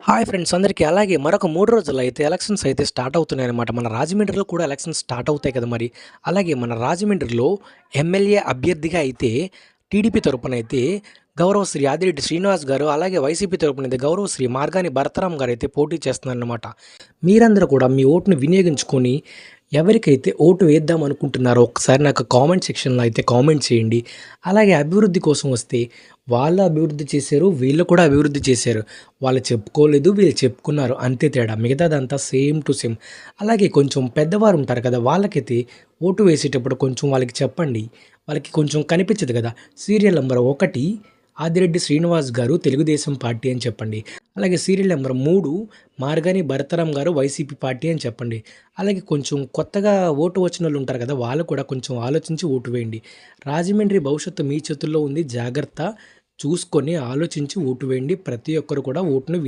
Hi friends అందరికీ. అలాగే మరొక 3 రోజుల్లో అయితే ఎలక్షన్స్ అయితే స్టార్ట్ అవుతున్నాయన్నమాట. మన రాజమండ్రిలో కూడా ఎలక్షన్స్ స్టార్ట్ అవుతాయి కదా మరి. అలాగే మన రాజమండ్రిలో ఎమ్మెల్యే అభ్యర్థిగా అయితే టీడీపీ తరపునైతే గౌరవ శ్రీ ఆదిరెడ్డి శ్రీనివాస్ గారు, అలాగే వైసీపీ తరపునైతే గౌరవ శ్రీ మార్గాని భరతరామ్ గారైతే పోటీ చేస్తున్నారన్నమాట. మీరందరూ కూడా మీ ఓటుని వినియోగించుకొని ఎవరికైతే ఓటు వేద్దాం అనుకుంటున్నారో ఒకసారి నాకు కామెంట్ సెక్షన్‌లో అయితే కామెంట్ చేయండి. అలాగే అభివృద్ధి కోసం వస్తే వాళ్ళు అభివృద్ధి చేశారు, వీళ్ళు కూడా అభివృద్ధి చేశారు. వాళ్ళు చెప్పుకోలేదు, వీళ్ళు చెప్పుకున్నారు. అంతే తేడా. మిగతాదంతా సేమ్ టు సేమ్. అలాగే కొంచెం పెద్దవారు ఉంటారు కదా! వాళ్ళకైతే ఓటు వేసేటప్పుడు కొంచెం వాళ్ళకి చెప్పండి. వాళ్ళకి కొంచెం కనిపించదు కదా! సీరియల్ నంబర్ 1 ఆదిరెడ్డి శ్రీనివాస్ గారు తెలుగుదేశం పార్టీ అని చెప్పండి. అలాగే సీరియల్ నంబర్ 3 మార్గాని భరతరామ్ గారు వైసీపీ పార్టీ అని చెప్పండి. అలాగే కొంచెం కొత్తగా ఓటు వచ్చినోళ్ళు ఉంటారు కదా! వాళ్ళు కూడా కొంచెం ఆలోచించి ఓటు వేయండి. రాజమండ్రి భవిష్యత్తు మీ చేతుల్లో ఉంది. జాగ్రత్త. చూసుకొని ఆలోచించి ఓటు వేయండి. ప్రతి ఒక్కరు కూడా ఓటును